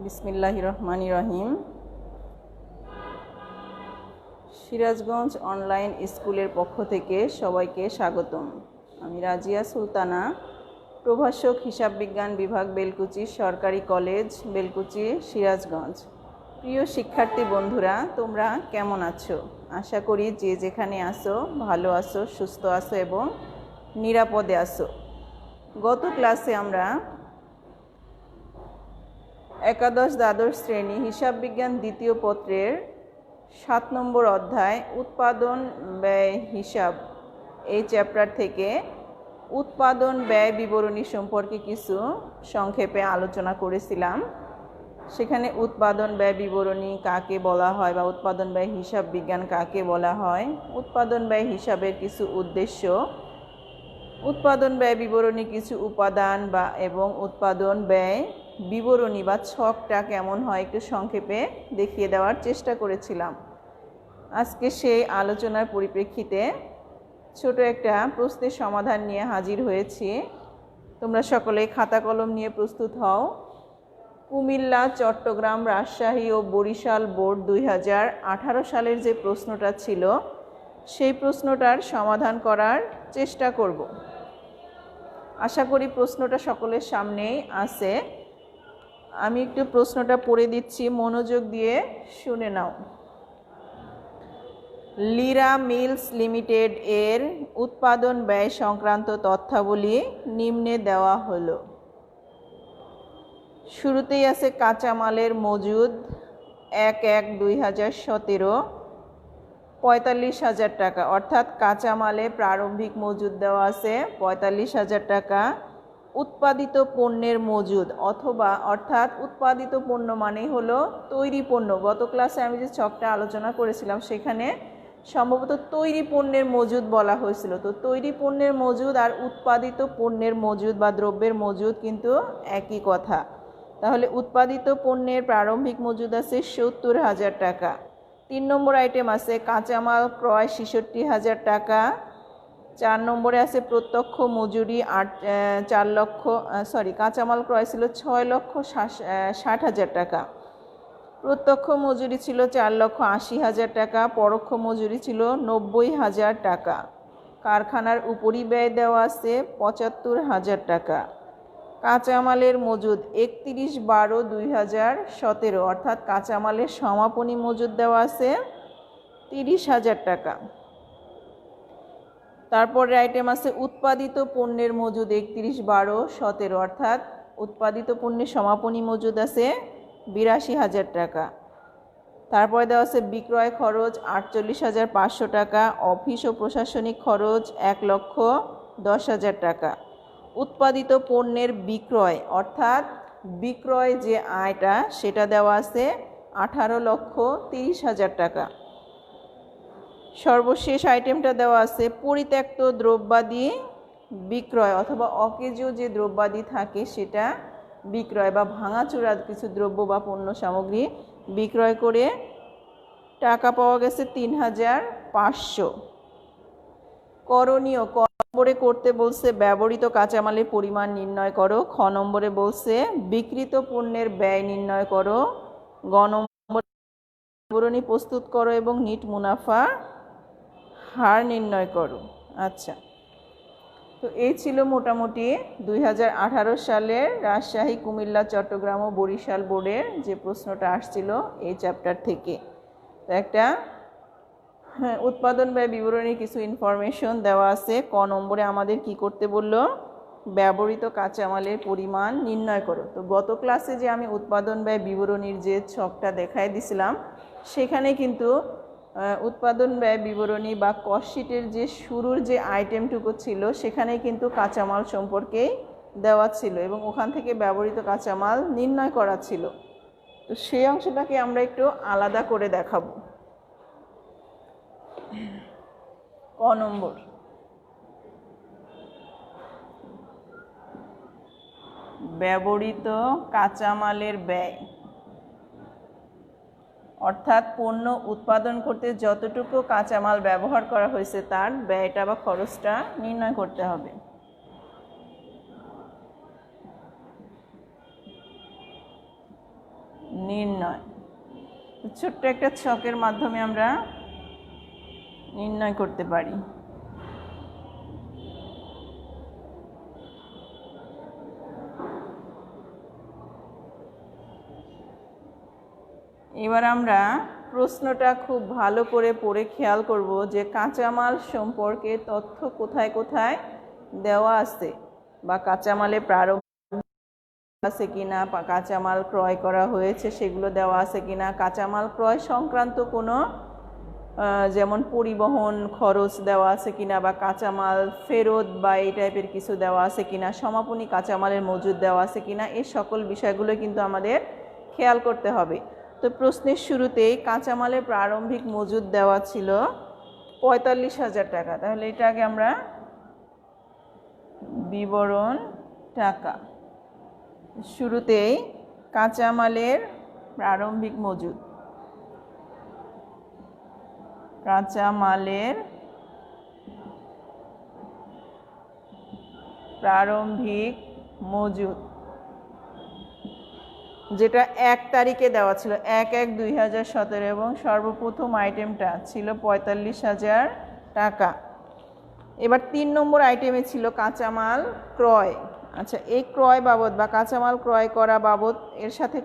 বিসমিল্লাহির রহমানির রহিম। সিরাজগঞ্জ অনলাইন স্কুলের পক্ষ থেকে সবাইকে স্বাগতম। আমি রাজিয়া সুলতানা, প্রভাষক হিসাব বিজ্ঞান বিভাগ, বেলকুচি সরকারি কলেজ, বেলকুচি, সিরাজগঞ্জ। প্রিয় শিক্ষার্থী বন্ধুরা, তোমরা কেমন আছো? আশা করি যে যেখানে আছো ভালো আছো, সুস্থ আছো এবং নিরাপদে আছো। গত ক্লাসে আমরা একাদশ দ্বাদশ শ্রেণী হিসাব বিজ্ঞান দ্বিতীয় পত্রের 7 নম্বর অধ্যায় উৎপাদন ব্যয় হিসাব এই চ্যাপ্টার থেকে উৎপাদন ব্যয় বিবরণী সম্পর্কে কিছু সংক্ষেপে আলোচনা করেছিলাম। সেখানে উৎপাদন ব্যয় বিবরণী কাকে বলা হয় বা উৎপাদন ব্যয় হিসাব বিজ্ঞান কাকে বলা হয়, উৎপাদন ব্যয় হিসাবের কিছু উদ্দেশ্য, উৎপাদন ব্যয় বিবরণী কিছু উপাদান এবং উৎপাদন ব্যয় বিবরণী বা ছকটা কেমন হয় একটু সংক্ষেপে দেখিয়ে দেওয়ার চেষ্টা করেছিলাম। আজকে সেই আলোচনার পরিপ্রেক্ষিতে ছোট একটা প্রশ্নের সমাধান নিয়ে হাজির হয়েছি। তোমরা সকলে খাতা কলম নিয়ে প্রস্তুত হও। কুমিল্লা, চট্টগ্রাম, রাজশাহী ও বরিশাল বোর্ড 2018 সালের যে প্রশ্নটা ছিল সেই প্রশ্নটার সমাধান করার চেষ্টা করব। আশা করি প্রশ্নটা সকলের সামনেই আছে। আমি একটু প্রশ্নটা পড়ে দিচ্ছি, মনোযোগ দিয়ে শুনে নাও। লিরা মিলস লিমিটেড এর উৎপাদন ব্যয় সংক্রান্ত তথ্যাবলী নিম্নে দেওয়া হলো। শুরুতেই আছে কাঁচামালের মজুদ 1/1/2017 45,000 টাকা, অর্থাৎ কাঁচামালে প্রারম্ভিক মজুদ দেওয়া আছে 45,000 টাকা। উৎপাদিত পণ্যের মজুদ অর্থাৎ উৎপাদিত পণ্য মানে হলো তৈরি পণ্য। গত ক্লাসে আমি যে ছকটা আলোচনা করেছিলাম সেখানে সম্ভবত তৈরি পণ্যের মজুদ বলা হয়েছিল। তো তৈরি পণ্যের মজুদ আর উৎপাদিত পণ্যের মজুদ বা দ্রব্যের মজুদ কিন্তু একই কথা। তাহলে উৎপাদিত পণ্যের প্রারম্ভিক মজুদ আছে 70,000 টাকা। 3 নম্বর আইটেম আছে কাঁচামাল ক্রয় 66,000 টাকা। 4 নম্বরে আছে প্রত্যক্ষ মজুরি কাঁচামাল ক্রয় ছিল 6,60,000 টাকা। প্রত্যক্ষ মজুরি ছিল 4,80,000 টাকা। পরোক্ষ মজুরি ছিল 90,000 টাকা। কারখানার উপরিব্যয় দেওয়া আছে 75,000 টাকা। কাঁচামালের মজুদ 31/12/2017, অর্থাৎ কাঁচামালের সমাপনী মজুদ দেওয়া আছে 30,000 টাকা। তারপরে আইটেম আছে উৎপাদিত পণ্যের মজুদ 31/12/17, অর্থাৎ উৎপাদিত পণ্যের সমাপনী মজুদ আছে 82,000 টাকা। তারপরে দেওয়া আছে বিক্রয় খরচ 48,500 টাকা। অফিস ও প্রশাসনিক খরচ 1,10,000 টাকা। উৎপাদিত পণ্যের বিক্রয় অর্থাৎ বিক্রয় যে আয়টা সেটা দেওয়া আছে 18,30,000 টাকা। সর্বশেষ আইটেমটা দেওয়া আছে পরিত্যক্ত দ্রব্যাদি বিক্রয় অথবা অকেজো যে দ্রব্যাদি থাকে সেটা বিক্রয় বা ভাঙাচোরা কিছু দ্রব্য বা পণ্য সামগ্রী বিক্রয় করে টাকা পাওয়া গেছে 3,500। করণীয়: ক নম্বরে করতে বলছে ব্যবহৃত কাঁচামালের পরিমাণ নির্ণয় করো। খ নম্বরে বলছে বিক্রিত পণ্যের ব্যয় নির্ণয় করো। গ নম্বরে বিবরণী প্রস্তুত করো এবং নিট মুনাফা হার নির্ণয় করো। আচ্ছা, তো এই ছিল মোটামুটি 2018 সালের রাজশাহী, কুমিল্লা, চট্টগ্রাম ও বরিশাল বোর্ডের যে প্রশ্নটা আসছিল এই চ্যাপ্টার থেকে। তো একটা উৎপাদন ব্যয় বিবরণী কিছু ইনফরমেশন দেওয়া আছে। ক নম্বরে আমাদের কি করতে বলল? ব্যবহৃত কাঁচামালের পরিমাণ নির্ণয় করো। তো গত ক্লাসে যে আমি উৎপাদন ব্যয় বিবরণীর যে ছকটা দেখাই দিছিলাম সেখানে কিন্তু উৎপাদন ব্যয় বিবরণী বা কস্টশিটের যে শুরুর যে আইটেমটুকু ছিল সেখানে কিন্তু কাঁচামাল সম্পর্কেই দেওয়া ছিল এবং ওখান থেকে ব্যবহৃত কাঁচামাল নির্ণয় করা ছিল। তো সেই অংশটাকে আমরা একটু আলাদা করে দেখাবো। ক নম্বর, ব্যবহৃত কাঁচামালের ব্যয় অর্থাৎ পণ্য উৎপাদন করতে যতটুকু কাঁচামাল ব্যবহার করা হয়েছে তার ব্যয়টা বা খরচটা নির্ণয় করতে হবে। নির্ণয়। ছোট্ট একটা ছকের মাধ্যমে আমরা নির্ণয় করতে পারি। এবার আমরা প্রশ্নটা খুব ভালো করে পড়ে খেয়াল করব যে কাঁচামাল সম্পর্কে তথ্য কোথায় কোথায় দেওয়া আছে, বা কাঁচামালে প্রারম্ভ আছে কিনা, কাঁচামাল ক্রয় করা হয়েছে সেগুলো দেওয়া আছে কিনা, কাঁচামাল ক্রয় সংক্রান্ত কোনো যেমন পরিবহন খরচ দেওয়া আছে কিনা, বা কাঁচামাল ফেরত বা এই টাইপের কিছু দেওয়া আছে কিনা, সমাপনী কাঁচামালের মজুদ দেওয়া আছে কিনা, এই সকল বিষয়গুলো কিন্তু আমাদের খেয়াল করতে হবে। তো প্রশ্নের শুরুতেই কাঁচামালের প্রারম্ভিক মজুদ দেওয়া ছিল ৪৫,০০০ টাকা। তাহলে এটাকে আমরা বিবরণ টাকা, শুরুতেই কাঁচামালের প্রারম্ভিক মজুদ, কাঁচামালের প্রারম্ভিক মজুদ যেটা ১ তারিখে দেওয়া ছিল ১/১/২০১৭ এবং সর্বপ্রথম আইটেমটা ছিল ৪৫,০০০ টাকা। এবার ৩ নম্বর আইটেমে ছিল কাঁচামাল ক্রয়। আচ্ছা, এই ক্রয় বাবদ বা কাঁচামাল ক্রয় করা বাবদ এর সাথে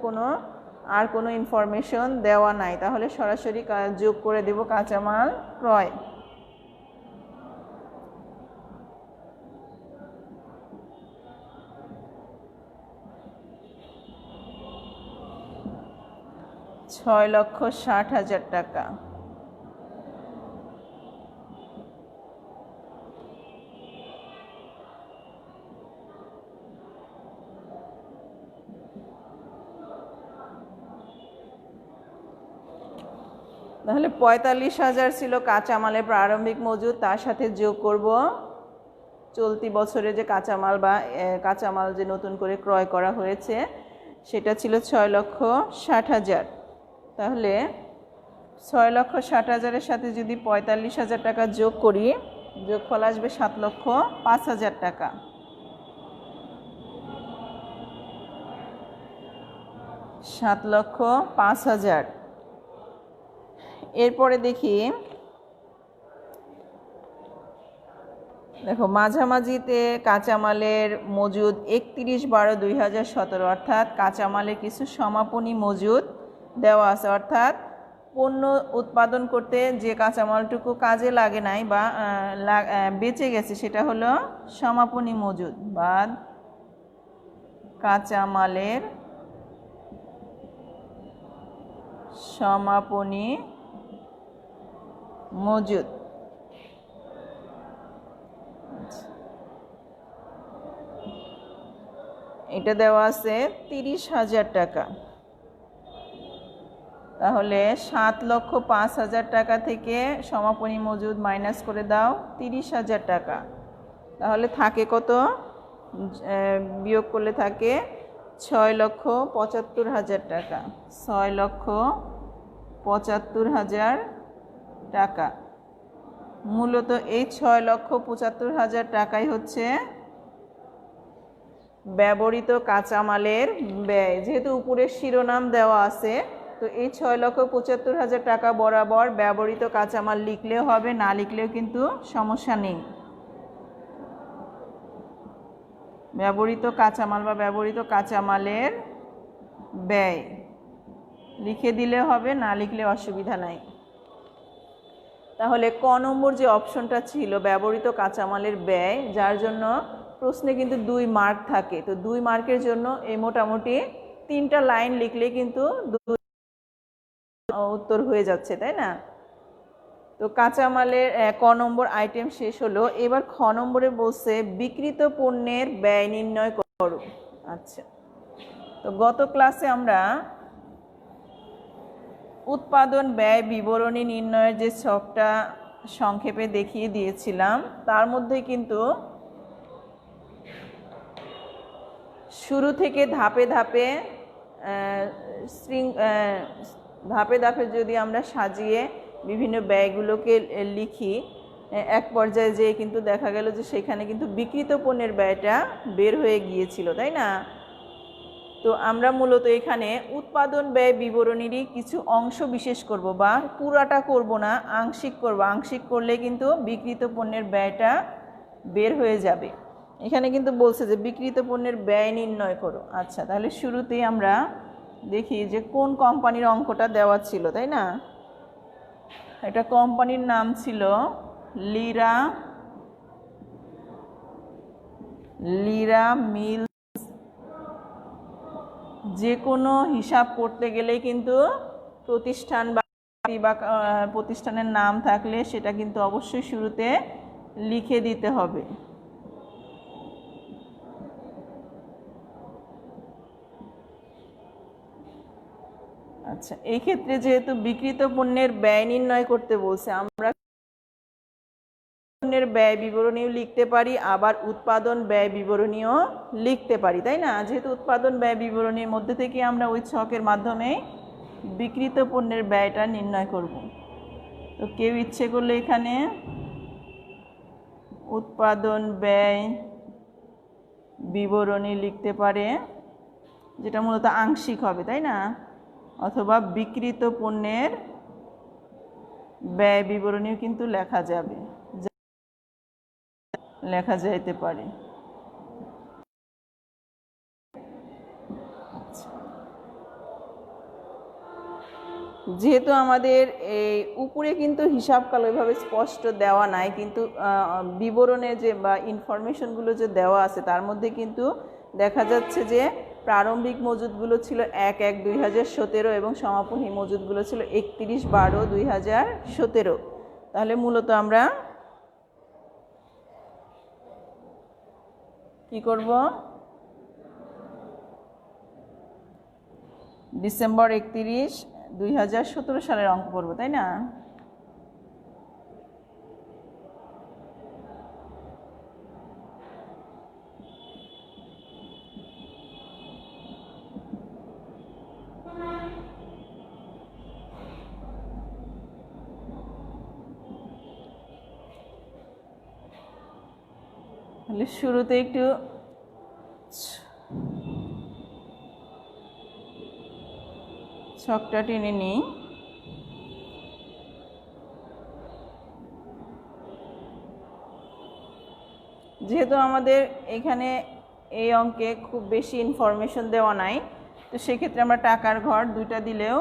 আর কোনো ইনফরমেশন দেওয়া নাই, তাহলে সরাসরি যোগ করে দেব কাঁচামাল ক্রয়। ৳৬,৬০,০০০ টাকা। তাহলে ৪৫,০০০ ছিল কাঁচামালের প্রারম্ভিক মজুদ, তার সাথে যোগ করব চলতি বছরে যে কাঁচামাল যে নতুন করে ক্রয় করা হয়েছে সেটা ছিল ৬,৬০,০০০। তাহলে ৬,৬০,০০০ সাথে যদি ৪৫,০০০ টাকা যোগ করি, যোগফল আসবে ৭,০৫,০০০ টাকা। $৭,০৫,০০০। এরপরে দেখি, দেখো মাঝামাঝিতে কাঁচামালের মজুদ ৩১/১২/২০১৭, অর্থাৎ কাঁচামালের কিছু সমাপনী মজুদ দেওয়া আছে, অর্থাৎ পণ্য উৎপাদন করতে যে কাঁচামালটুকু কাজে লাগে নাই বা বেঁচে গেছে সেটা হলো সমাপনী মজুদ, বাদ কাঁচামালের সমাপনী মজুদ। এটা দেওয়া আছে ৩০,০০০ টাকা। তাহলে ৭,০৫,০০০ টাকা থেকে সমাপনী মজুদ মাইনাস করে দাও ৩০,০০০ টাকা। তাহলে থাকে কত? বিয়োগ করলে থাকে ৬,৭৫,০০০ টাকা। ৬,৭৫,০০০ টাকা। মূলত এই ৬,৭৫,০০০ টাকাই হচ্ছে ব্যবহৃত কাঁচামালের ব্যয়। যেহেতু উপরের শিরোনাম দেওয়া আছে, তো এই ৬,৭৫,০০০ টাকা বরাবর ব্যবহৃত কাঁচামাল লিখলেও হবে, না লিখলেও কিন্তু সমস্যা নেই। ব্যবহৃত কাঁচামাল বা ব্যবহৃত কাঁচামালের ব্যয় লিখে দিলে হবে, না লিখলে অসুবিধা নাই। তাহলে ক নম্বর যে অপশনটা ছিল ব্যবহৃত কাঁচামালের ব্যয়, যার জন্য প্রশ্নে কিন্তু ২ মার্ক থাকে, তো ২ মার্কের জন্য এই মোটামুটি ৩টা লাইন লিখলে কিন্তু উত্তর হয়ে যাচ্ছে, তাই না? তো কাঁচামালের ক নম্বর আইটেম শেষ হলো। এবার খ নম্বরে বলছে বিক্রিত পণ্যের ব্যয় নির্ণয় করো। আচ্ছা, তো গত ক্লাসে আমরা উৎপাদন ব্যয় বিবরণী নির্ণয়ের যে ছকটা সংক্ষেপে দেখিয়ে দিয়েছিলাম, তার মধ্যে কিন্তু শুরু থেকে ধাপে ধাপে যদি আমরা সাজিয়ে বিভিন্ন ব্যয়গুলোকে লিখি, এক পর্যায়ে যেয়ে কিন্তু দেখা গেল যে সেখানে কিন্তু বিক্রিত পণ্যের ব্যয়টা বের হয়ে গিয়েছিল, তাই না? তো আমরা মূলত এখানে উৎপাদন ব্যয় বিবরণীরই কিছু অংশ বিশেষ করব, বা পুরাটা করব না, আংশিক করব। আংশিক করলে কিন্তু বিক্রিত পণ্যের ব্যয়টা বের হয়ে যাবে। এখানে কিন্তু বলছে যে বিক্রিত পণ্যের ব্যয় নির্ণয় করো। আচ্ছা, তাহলে শুরুতেই আমরা দেখি যে কোন কোম্পানির অঙ্কটা দেওয়া ছিল, তাই না? এটা কোম্পানির নাম ছিল লিরা মিল। যে কোনো হিসাব করতে গেলে কিন্তু প্রতিষ্ঠান বা প্রতিষ্ঠানের নাম থাকলে সেটা কিন্তু অবশ্যই শুরুতে লিখে দিতে হবে। আচ্ছা, এই ক্ষেত্রে যেহেতু বিক্রিত পণ্যের ব্যয় নির্ণয় করতে বলছে, আমরা পণ্যের ব্যয় বিবরণীও লিখতে পারি, আবার উৎপাদন ব্যয় বিবরণীও লিখতে পারি, তাই না? যেহেতু উৎপাদন ব্যয় বিবরণীর মধ্যে থেকে আমরা ওই ছকের মাধ্যমে বিক্রিত পণ্যের ব্যয়টা নির্ণয় করব। তো কেউ ইচ্ছে করলে এখানে উৎপাদন ব্যয় বিবরণী লিখতে পারে, যেটা মূলত আংশিক হবে, তাই না? অথবা বিক্রিত পণ্যের ব্যয় বিবরণীও কিন্তু লেখা যাইতে পারে। যেহেতু আমাদের এই উপরে কিন্তু হিসাবকাল ওইভাবে স্পষ্ট দেওয়া নাই, কিন্তু বিবরণে যে বা ইনফরমেশনগুলো যে দেওয়া আছে তার মধ্যে কিন্তু দেখা যাচ্ছে যে প্রারম্ভিক মজুদগুলো ছিল 1/1/2017 এবং সমাপনী মজুদগুলো ছিল 31/12/2017। তাহলে মূলত আমরা কি করব? ডিসেম্বর 31, 2017 সালের অঙ্ক করব, তাই না? তাহলে শুরুতে একটু ছকটা টেনে নিই। যেহেতু আমাদের এখানে এই অঙ্কে খুব বেশি ইনফরমেশন দেওয়া নাই, তো সেক্ষেত্রে আমরা টাকার ঘর দুইটা দিলেও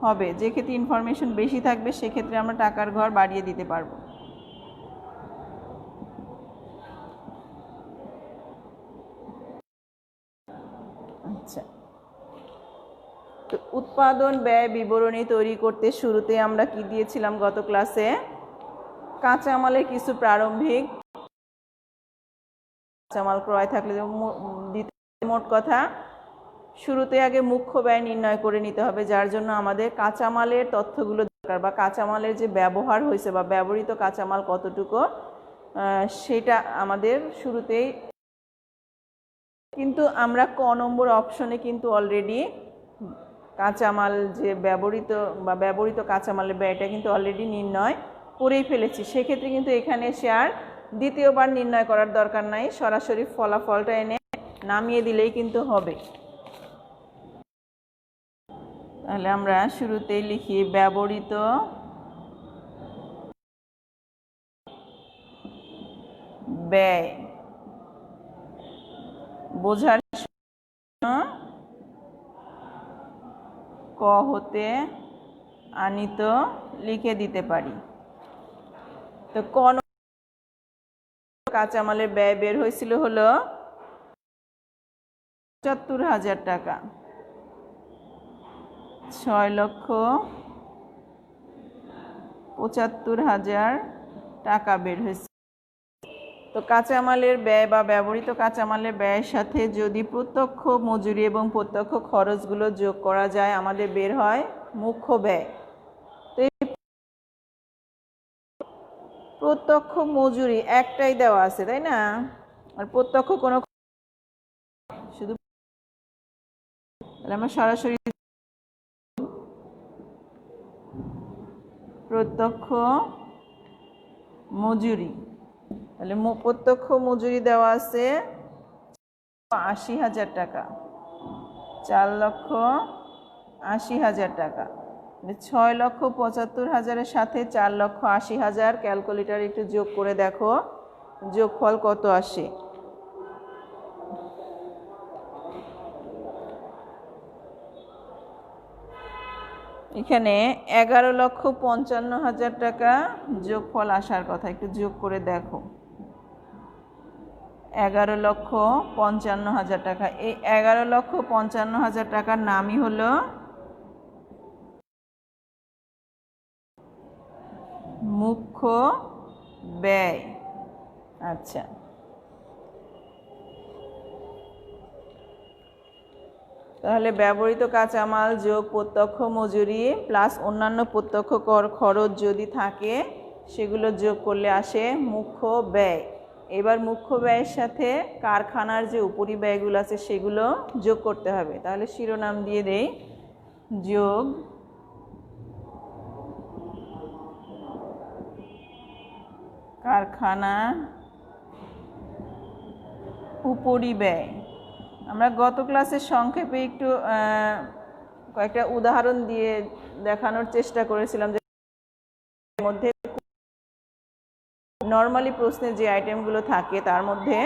হবে। যে ক্ষেত্রে ইনফরমেশন বেশি থাকবে সেক্ষেত্রে আমরা টাকার ঘর বাড়িয়ে দিতে পারবো। আচ্ছা, তো উৎপাদন ব্যয় বিবরণী তৈরি করতে শুরুতে আমরা কি দিয়েছিলাম গত ক্লাসে? কাঁচামালের কিছু প্রারম্ভিক কাঁচামাল ক্রয় থাকলে মোট কথা শুরুতে আগে মুখ্য ব্যয় নির্ণয় করে নিতে হবে, যার জন্য আমাদের কাঁচামালের তথ্যগুলো দরকার, বা কাঁচামালের যে ব্যবহার হয়েছে বা ব্যবহৃত কাঁচামাল কতটুকু সেটা আমাদের শুরুতেই। কিন্তু আমরা ক নম্বর অপশনে কিন্তু অলরেডি কাঁচামাল যে ব্যবহৃত কাঁচামালের ব্যয়টা কিন্তু অলরেডি নির্ণয় করেই ফেলেছি। সেক্ষেত্রে কিন্তু এখানে এসে আর দ্বিতীয়বার নির্ণয় করার দরকার নাই, সরাসরি ফলাফলটা এনে নামিয়ে দিলেই কিন্তু হবে। তাহলে আমরা শুরুতেই লিখি ব্যবহৃত ব্যয় বোঝার ক হতে আনিত লিখে দিতে পারি। তো কোন কাঁচামালের ব্যয় বের হয়েছিল হলো ৭৫,০০০ টাকা, ৬,৭৫,০০০ টাকা বের হয়েছে। তো কাঁচামালের ব্যয় বা ব্যবহৃত কাঁচামালের ব্যয়ের সাথে যদি প্রত্যক্ষ মজুরি এবং প্রত্যক্ষ খরচগুলো যোগ করা যায় আমাদের বের হয় মুখ্য ব্যয়। তো এই প্রত্যক্ষ মজুরি একটাই দেওয়া আছে, তাই না? আর প্রত্যক্ষ কোনো শুধু আমরা সরাসরি প্রত্যক্ষ মজুরি, তাহলে প্রত্যক্ষ মজুরি দেওয়া আছে ৮০,০০০ টাকা। 4,80,000 টাকা। 6,75,000-এর সাথে 4,80,000 ক্যালকুলেটর একটু যোগ করে দেখো যোগফল কত আসে। এখানে 11,55,000 টাকা যোগফল আসার কথা, একটু যোগ করে দেখো। 11,55,000 টাকা। এই 11,55,000 টাকার নামই হলো মুখ্য ব্যয়। আচ্ছা, তাহলে ব্যবহৃত কাঁচামাল যোগ প্রত্যক্ষ মজুরি প্লাস অন্যান্য প্রত্যক্ষ খরচ যদি থাকে সেগুলো যোগ করলে আসে মুখ্য ব্যয়। এবার মুখ্য ব্যয়ের সাথে কারখানার যে উপরিব্যয়গুলো আছে সেগুলো যোগ করতে হবে। তাহলে শিরোনাম দিয়ে দেই, যোগ কারখানা উপরিব্যয়। আমরা গত ক্লাসে সংক্ষেপে একটু কয়েকটা উদাহরণ দিয়ে দেখানোর চেষ্টা করেছিলাম যে মধ্যে নর্মালি প্রশ্নে যে আইটেমগুলো থাকে তার মধ্যে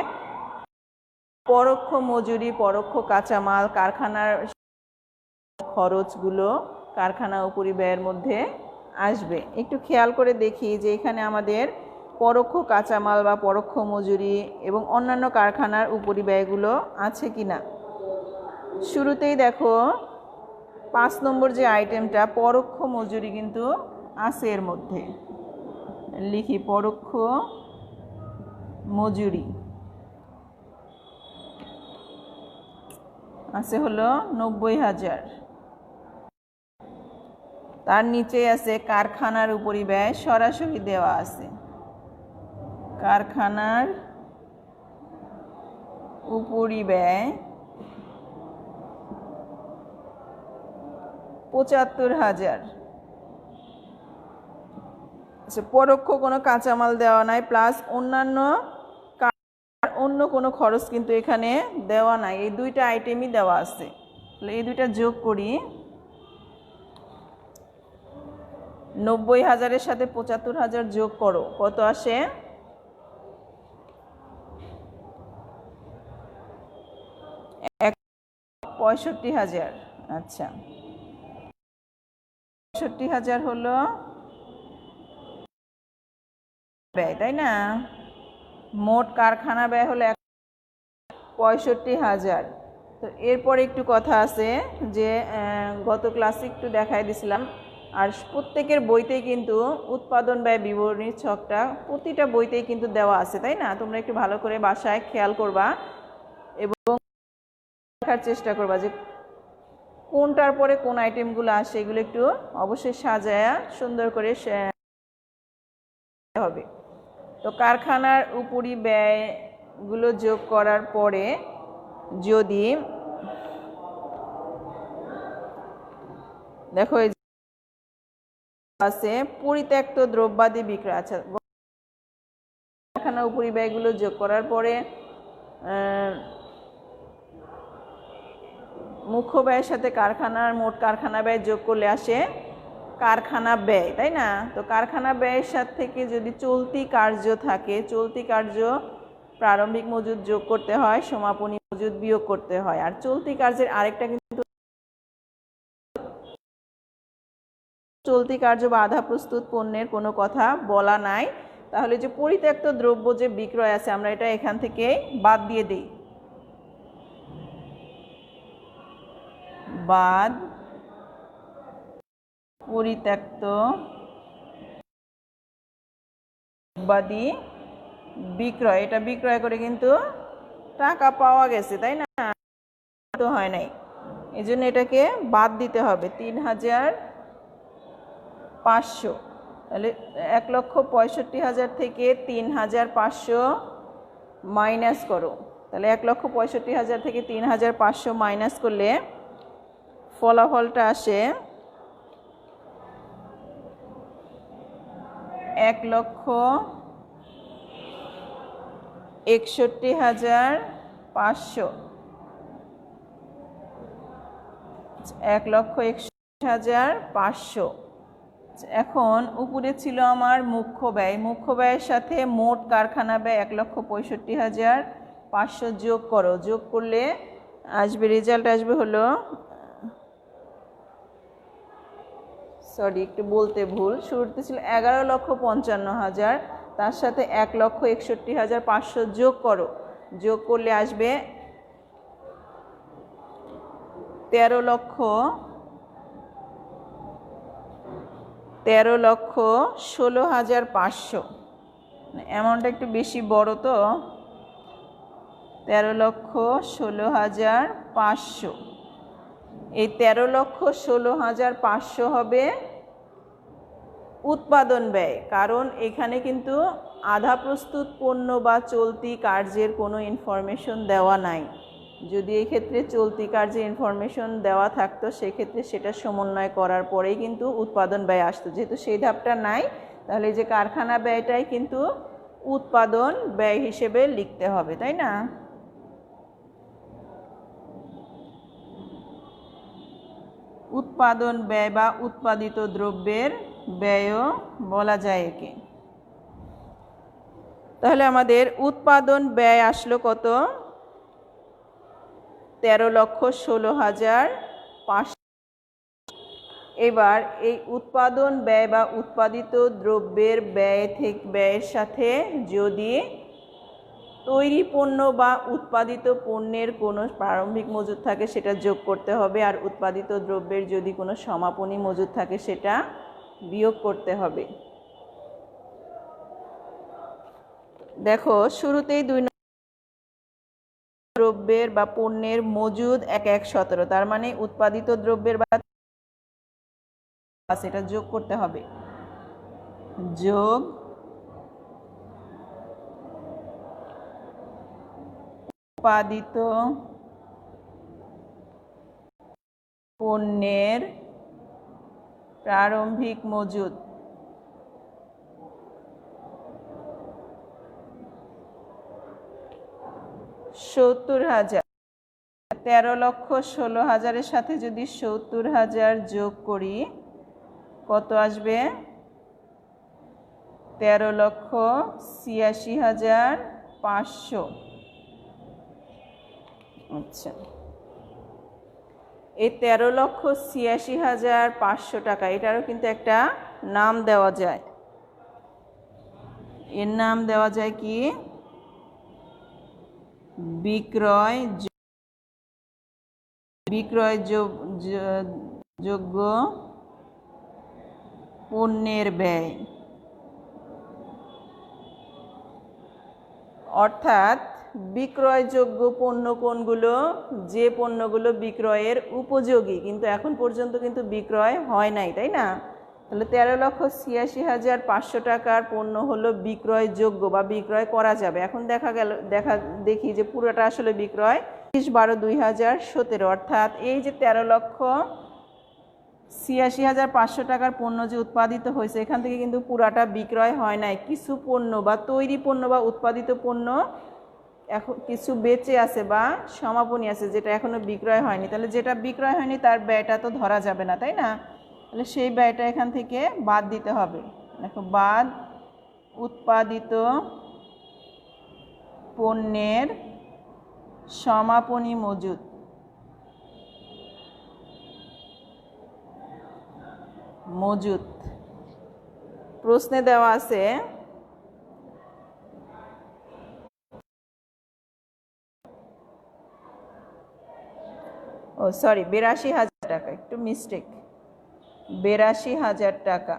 পরোক্ষ মজুরি, পরোক্ষ কাঁচামাল, কারখানার খরচগুলো কারখানা উপরিব্যয়ের মধ্যে আসবে। একটু খেয়াল করে দেখি যে এখানে আমাদের পরোক্ষ কাঁচামাল বা পরোক্ষ মজুরি এবং অন্যান্য কারখানার উপরিব্যয়গুলো আছে কিনা। শুরুতেই দেখো 5 নম্বর যে আইটেমটা পরোক্ষ মজুরি কিন্তু আছে এর মধ্যে। লিখি পরোক্ষ মজুরি আছে হলো 90,000। তার নিচে আছে কারখানার উপরিব্যয়, সরাসরি দেওয়া আছে কারখানার উপরিব্যয় 75,000। পরোক্ষ কোনো কাঁচামাল দেওয়া নাই, প্লাস অন্য কোনো খরচ কিন্তু এখানে দেওয়া নাই, এই দুইটা আইটেমই দেওয়া আছে। এই দুইটা যোগ করি, 90,000-এর সাথে 75,000 যোগ করো, কত আসে? 65,000। আচ্ছা, 65,000 হলো ব্যয়, তাই না? মোট কারখানা ব্যয় হলো 65,000। তো এরপরে একটু কথা আছে যে গত ক্লাসে একটু দেখাই দিছিলাম, আর প্রত্যেকের বইতেই কিন্তু উৎপাদন ব্যয় বিবরণীর ছকটা প্রতিটা বইতেই কিন্তু দেওয়া আছে, তাই না? তোমরা একটু ভালো করে বাসায় খেয়াল করবা এবং দেখার চেষ্টা করবা যে কোনটার পরে কোন আইটেমগুলো আসে, এগুলো একটু অবশ্যই সাজায়া সুন্দর করে হবে। তো কারখানার উপরিব্যয়গুলো যোগ করার পরে যদি দেখো আছে পরিত্যক্ত দ্রব্যাদি বিক্রয়। আচ্ছা, কারখানার উপরিব্যয়গুলো যোগ করার পরে মুখ্য ব্যয়ের সাথে কারখানার মোট কারখানা ব্যয় যোগ করলে আসে কারখানা ব্যয়, তাই না? তো কারখানা ব্যয়ের সাথে থেকে যদি চলতি কার্য থাকে, চলতি কার্য প্রারম্ভিক মজুদ যোগ করতে হয়, সমাপনী মজুদ বিয়োগ করতে হয়। আর চলতি কার্যের আরেকটা কিন্তু চলতি কার্য বা আধা প্রস্তুত পণ্যের কোনো কথা বলা নাই। তাহলে যে পরিত্যক্ত দ্রব্য যে বিক্রয় আছে আমরা এটা এখান থেকে বাদ দিয়ে দিই, বাদ পরিত্যক্ত বাদী বিক্রয়। এটা বিক্রয় করে কিন্তু টাকা পাওয়া গেছে, তাই না? তো হয় নাই, এই জন্য এটাকে বাদ দিতে হবে 3,500। তাহলে 1,65,000 থেকে 3,500 মাইনাস করো। তাহলে 1,65,000 থেকে 3,500 মাইনাস করলে ফলাফলটা আসে 1,61,500। 1,61,500। এখন উপরে ছিল আমার মুখ্য ব্যয়, মুখ্য ব্যয়ের সাথে মোট কারখানা ব্যয় 1,65,500 যোগ করো, যোগ করলে আসবে, রেজাল্ট আসবে হলো, সরি একটু বলতে ভুল, শুরুতে ছিল 11,55,000, তার সাথে 1,61,500 যোগ করো, যোগ করলে আসবে 13,16,500। অ্যামাউন্টটা একটু বেশি বড় তো, 13,16,500। এই 13,16,500 হবে উৎপাদন ব্যয়, কারণ এখানে কিন্তু আধা প্রস্তুত পণ্য বা চলতি কার্যের কোনো ইনফরমেশন দেওয়া নাই। যদি এই ক্ষেত্রে চলতি কার্যের ইনফরমেশন দেওয়া থাকতো সেক্ষেত্রে সেটা সমন্বয় করার পরেই কিন্তু উৎপাদন ব্যয় আসতো, যেহেতু সেই ধাপটা নাই তাহলে এই যে কারখানা ব্যয়টাই কিন্তু উৎপাদন ব্যয় হিসেবে লিখতে হবে, তাই না? উৎপাদন ব্যয় বা উৎপাদিত দ্রব্যের ব্যয়ও বলা যায় একে। তাহলে আমাদের উৎপাদন ব্যয় আসলো কত? 13,16,500। এবার এই উৎপাদন ব্যয় বা উৎপাদিত দ্রব্যের ব্যয়ের সাথে যদি তৈরি পণ্য বা উৎপাদিত পণ্যের কোনো প্রারম্ভিক মজুদ থাকে সেটা যোগ করতে হবে, আর উৎপাদিত দ্রব্যের যদি কোনো সমাপনী মজুদ থাকে সেটা বিয়োগ করতে হবে। দেখো শুরুতেই 2 দ্রব্যের বা পণ্যের মজুদ 1,17, তার মানে উৎপাদিত দ্রব্যের বা সেটা যোগ করতে হবে, যোগ উৎপাদিত পণ্যের প্রারম্ভিক মজুদ, 70,000। 13,16,000-এর সাথে যদি 70,000 যোগ করি কত আসবে? 13,86,500। আচ্ছা, এই 13,86,500 টাকা, এটারও কিন্তু একটা নাম দেওয়া যায়। এর নাম দেওয়া যায় কি? বিক্রয়যোগ্য পণ্যের ব্যয়, অর্থাৎ বিক্রয়যোগ্য পণ্য কোনগুলো? যে পণ্যগুলো বিক্রয়ের উপযোগী কিন্তু এখন পর্যন্ত কিন্তু বিক্রয় হয় নাই, তাই না? তাহলে 13,86,500 টাকার পণ্য হলো বিক্রয়যোগ্য বা বিক্রয় করা যাবে। এখন দেখি যে পুরোটা আসলে বিক্রয় 30/12/2017, অর্থাৎ এই যে 13,86,500 টাকার পণ্য যে উৎপাদিত হয়েছে এখান থেকে কিন্তু পুরাটা বিক্রয় হয় নাই, কিছু পণ্য বা তৈরি পণ্য বা উৎপাদিত পণ্য এখন কিছু বেঁচে আছে বা সমাপনী আছে যেটা এখনো বিক্রয় হয়নি। তাহলে যেটা বিক্রয় হয়নি তার ব্যয়টা তো ধরা যাবে না, তাই না? তাহলে সেই ব্যয়টা এখান থেকে বাদ দিতে হবে। দেখো, বাদ উৎপাদিত পণ্যের সমাপনী মজুদ প্রশ্নে দেওয়া আছে ও সরি 82,000 টাকা, একটু মিস্টেক, 82,000 টাকা।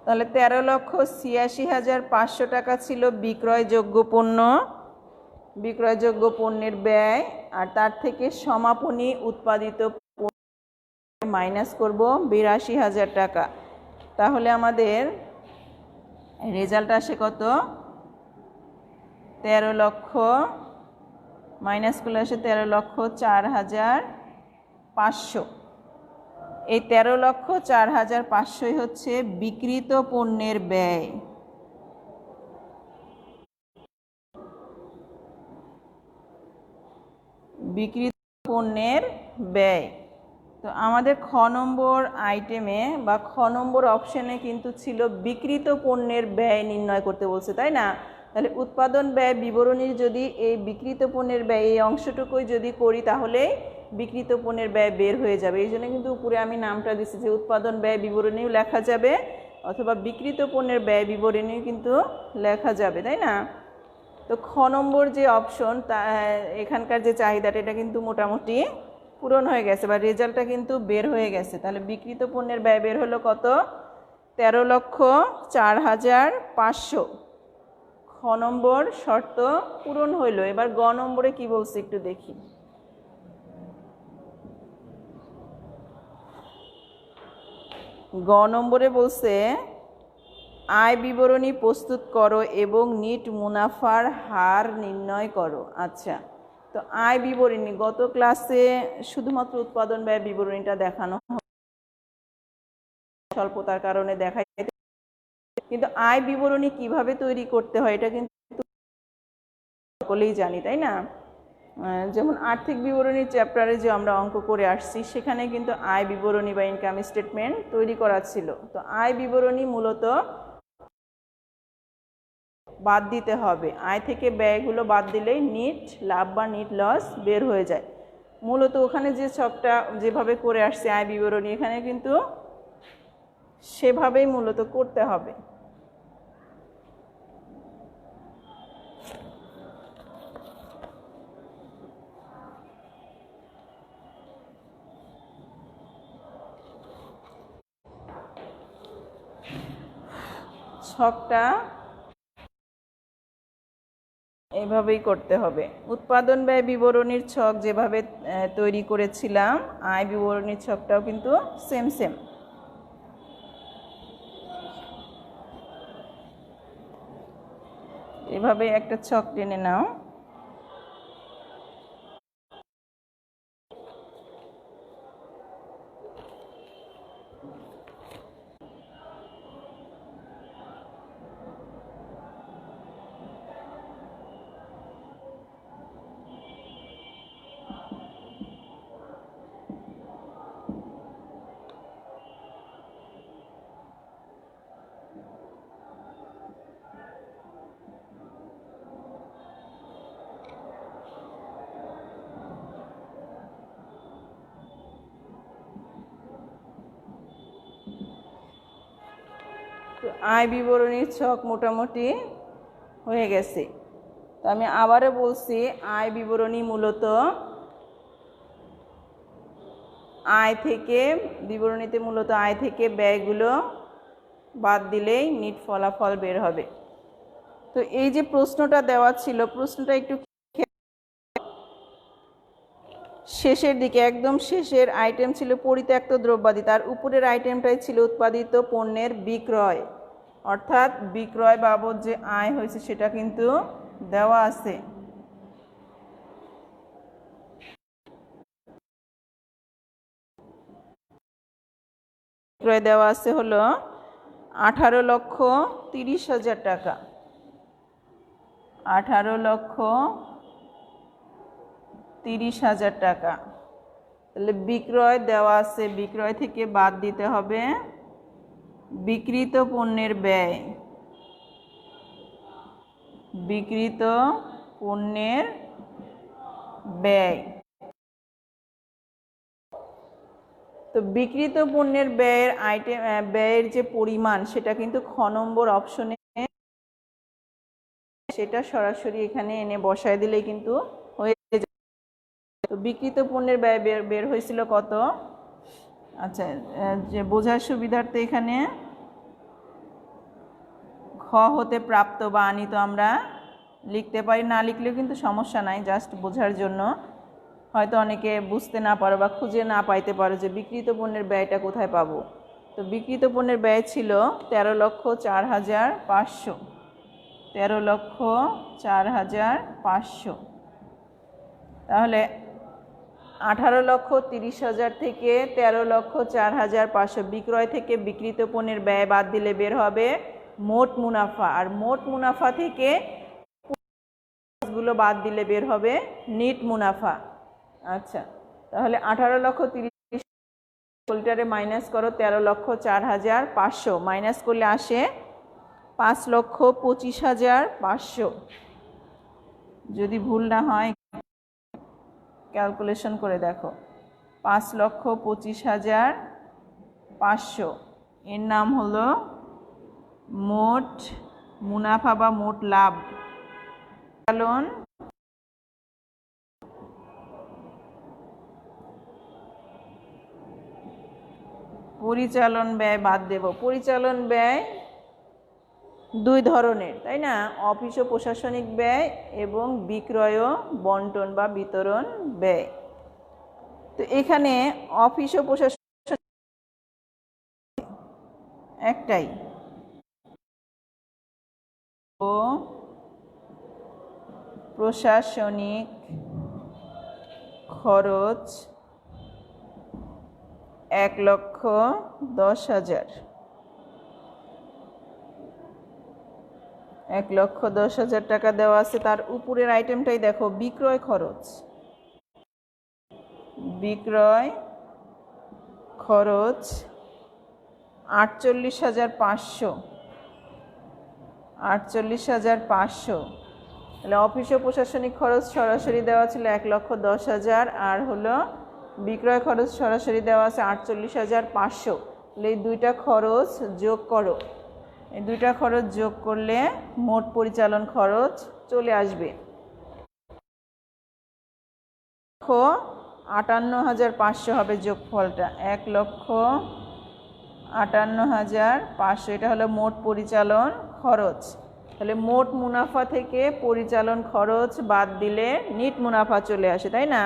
তাহলে 13,86,500 টাকা ছিল বিক্রয়যোগ্য পণ্যের ব্যয়, আর তার থেকে সমাপনী উৎপাদিত মাইনাস করব 82,000 টাকা। তাহলে আমাদের রেজাল্ট আসে কত? 13 লক্ষ মাইনাস করলে আসে 13,04,500। এই 13,04,500 হচ্ছে বিক্রিত পণ্যের ব্যয়। বিক্রিত পণ্যের ব্যয়। তো আমাদের খ নম্বর আইটেমে বা খ নম্বর অপশানে কিন্তু ছিল বিক্রিত পণ্যের ব্যয় নির্ণয় করতে বলছে, তাই না? তাহলে উৎপাদন ব্যয় বিবরণীর যদি এই বিক্রিত পণ্যের ব্যয় এই অংশটুকুই যদি করি তাহলে বিক্রিত পণ্যের ব্যয় বের হয়ে যাবে। এই জন্য কিন্তু উপরে আমি নামটা দিচ্ছি যে উৎপাদন ব্যয় বিবরণীও লেখা যাবে অথবা বিক্রিত পণ্যের ব্যয় বিবরণীও কিন্তু লেখা যাবে, তাই না? তো খ নম্বর যে অপশন তা এখানকার যে চাহিদাটা এটা কিন্তু মোটামুটি পূরণ হয়ে গেছে বা রেজাল্টটা কিন্তু বের হয়ে গেছে। তাহলে বিক্রিত পণ্যের ব্যয় বের হলো কত? 13,04,500। খ নম্বর শর্ত পূরণ হইল। এবার গ নম্বরে কি বলছে একটু দেখি। গ নম্বরে বলছে আয় বিবরণী প্রস্তুত করো এবং নিট মুনাফার হার নির্ণয় করো। আচ্ছা, তো আয় বিবরণী গত ক্লাসে শুধুমাত্র উৎপাদন ব্যয় বিবরণীটা দেখানো স্বল্পতার কারণে দেখাই, কিন্তু আয় বিবরণী কিভাবে তৈরি করতে হয় এটা কিন্তু সকলেই জানি, তাই না? যেমন আর্থিক বিবরণী চ্যাপ্টারে যে আমরা অঙ্ক করে আসছি সেখানে কিন্তু আয় বিবরণী বা ইনকাম স্টেটমেন্ট তৈরি করা ছিল। তো আয় বিবরণী মূলত বাদ দিতে হবে, আয় থেকে ব্যয়গুলো বাদ দিলেই নিট লাভ বা নিট লস বের হয়ে যায়। মূলত ওখানে যে ছকটা যেভাবে করে আসছে আয় বিবরণী এখানে কিন্তু সেভাবেই মূলত করতে হবে। ছকটা এভাবেই করতে হবে। উৎপাদন ব্যয় বিবরণীর ছক যেভাবে তৈরি করেছিলাম আয় বিবরণীর ছকটাও কিন্তু সেম সেম। এভাবে একটা ছক টেনে নাও। তো আয় বিবরণীর ছক মোটামুটি হয়ে গেছে। তো আমি আবারও বলছি আয় বিবরণী মূলত আয় থেকে বিবরণীতে মূলত আয় থেকে ব্যয়গুলো বাদ দিলেই নিট ফলাফল বের হবে। তো এই যে প্রশ্নটা দেওয়া ছিল প্রশ্নটা একটু শেষের দিকে একদম শেষের আইটেম ছিল পরিত্যক্ত দ্রব্যাদি, তার উপরের আইটেমটাই ছিল উৎপাদিত পণ্যের বিক্রয়, অর্থাৎ বিক্রয় বাবদ যে আয় হয়েছে সেটা কিন্তু দেওয়া আছে। বিক্রয় দেওয়া আছে হলো 18,30,000 টাকা। 18,30,000 টাকা। তাহলে বিক্রয় দেওয়া আছে, বিক্রয় থেকে বাদ দিতে হবে বিক্রিত পণ্যের ব্যয়। বিক্রিত পণ্যের ব্যয়। তো বিক্রিত পণ্যের ব্যয়ের ব্যয়ের যে পরিমাণ সেটা কিন্তু খ নম্বর অপশনে সেটা সরাসরি এখানে এনে বসায় দিলেই কিন্তু হয়ে যাবে। তো বিক্রিত পণ্যের ব্যয় বের হয়েছিল কত? আচ্ছা, যে বোঝার সুবিধার্থে এখানে খ হতে প্রাপ্ত বা আনিত আমরা লিখতে পারি, না লিখলেও কিন্তু সমস্যা নাই, জাস্ট বোঝার জন্য। হয়তো অনেকে বুঝতে না পারো বা খুঁজে না পাইতে পারো যে বিক্রিত পণ্যের ব্যয়টা কোথায় পাবো। তো বিক্রিত পণ্যের ব্যয় ছিল 13,04,500। 13,04,500। তাহলে 18,30,000 থেকে 13,04,500 বিক্রয় থেকে বিক্রিত পণ্যের ব্যয় বাদ দিলে বের হবে মোট মুনাফা, আর মোট মুনাফা থেকে গুলো বাদ দিলে বের হবে নিট মুনাফা। আচ্ছা, তাহলে 18,30,000 লিটারে মাইনাস করো 13,04,500, মাইনাস করলে আসে 5,25,500। যদি ভুল না হয় ক্যালকুলেশন করে দেখো, 5,25,500। এর নাম হলো মোট মুনাফা বা মোট লাভ। পরিচালন ব্যয় বাদ দেব। পরিচালন ব্যয় দুই ধরনের, তাই না? অফিস ও প্রশাসনিক ব্যয় এবং বিক্রয় ও বন্টন বা বিতরণ ব্যয়। তো এখানে অফিস ও প্রশাসন একটাই, ও প্রশাসনিক খরচ 1,10,000। 1,10,000 টাকা দেওয়া আছে। তার উপরের আইটেমটাই দেখো, বিক্রয় খরচ। বিক্রয় খরচ 48,500। 48,500। তাহলে অফিস ও প্রশাসনিক খরচ সরাসরি দেওয়া ছিল 1,10,000, আর হলো বিক্রয় খরচ সরাসরি দেওয়া আছে 48,500। তাহলে এই দুইটা খরচ যোগ করো। এই দুইটা খরচ যোগ করলে মোট পরিচালন খরচ চলে আসবে 1,58,500 হবে যোগফলটা। 1,58,500 এটা হলো মোট পরিচালন খরচ। তাহলে মোট মুনাফা থেকে পরিচালন খরচ বাদ দিলে নিট মুনাফা চলে আসে, তাই না?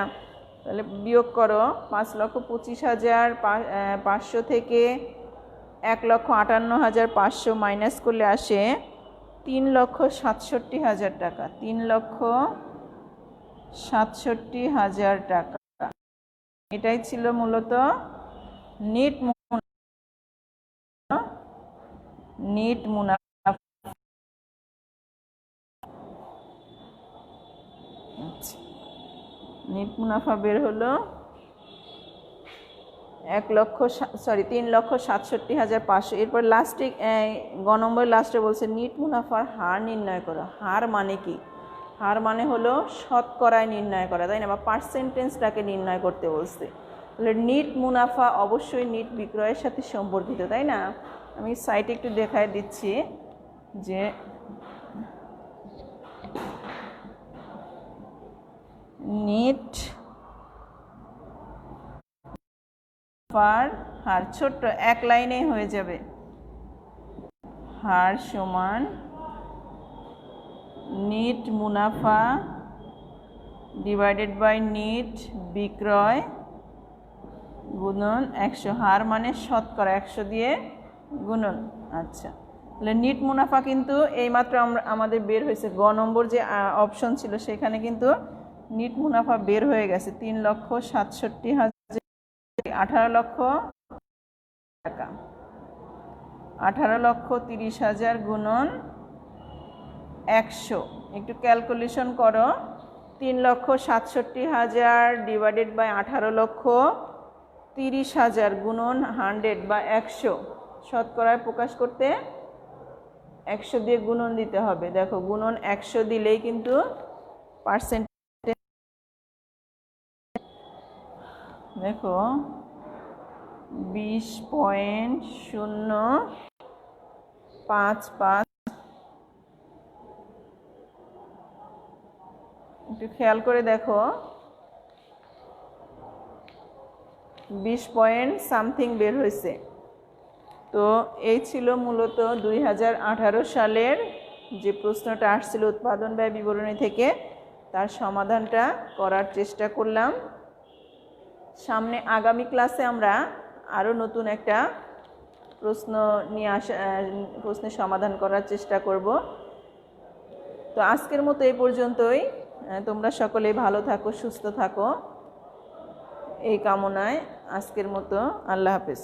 তাহলে বিয়োগ করো, 5,25,500 থেকে 1,58,500 মাইনাস করলে আসে 3,67,000 টাকা। 3,67,000 টাকা। এটাই ছিল মূলত নিট মুনাফা। নিট মুনাফা বের হলো 3,67,500। এরপর লাস্টে গ নম্বর লাস্টে বলছে নিট মুনাফার হার নির্ণয় করো। হার মানে কি? হার মানে হলো শতকরায় নির্ণয় করা, তাই না? বা পার্সেন্টেজটাকে নির্ণয় করতে বলছে। তাহলে নিট মুনাফা অবশ্যই নিট বিক্রয়ের সাথে সম্পর্কিত, তাই না? আমি সাইটে একটু দেখায় দিচ্ছি যে নিট মুনাফার হার, ছোট্ট এক লাইনে হয়ে যাবে, হার সমান নিট মুনাফা ডিভাইডেড বাই নিট বিক্রয় গুণন 100। হার মানে শতকরা, 100 দিয়ে গুণন। আচ্ছা, তাহলে নিট মুনাফা কিন্তু এইমাত্র আমাদের বের হয়েছে। গ নম্বর যে অপশন ছিল সেখানে কিন্তু নিট মুনাফা বের হয়ে গেছে 3,67,000। 18 লক্ষ টাকা। 18,30,000 গুণন 100। একটু ক্যালকুলেশন করো, 3,67,000 ডিভাইডেড বাই 18,30,000 গুণন 100 বা 100। শতকরায় প্রকাশ করতে 100 দিয়ে গুণন দিতে হবে। দেখো, গুণন 100 দিলেই কিন্তু পার্সেন্ট, দেখো 20.055। একটু খেয়াল করে দেখো, 20 পয়েন্ট সামথিং বের হয়েছে। তো এই ছিল মূলত 2018 সালের যে প্রশ্নটা আসছিল উৎপাদন ব্যয় বিবরণী থেকে, তার সমাধানটা করার চেষ্টা করলাম। সামনে আগামী ক্লাসে আমরা আরও নতুন একটা প্রশ্ন নিয়ে প্রশ্নের সমাধান করার চেষ্টা করব। তো আজকের মতো এই পর্যন্তই। তোমরা সকলেই ভালো থাকো, সুস্থ থাকো, এই কামনায় আজকের মতো আল্লাহ হাফেজ।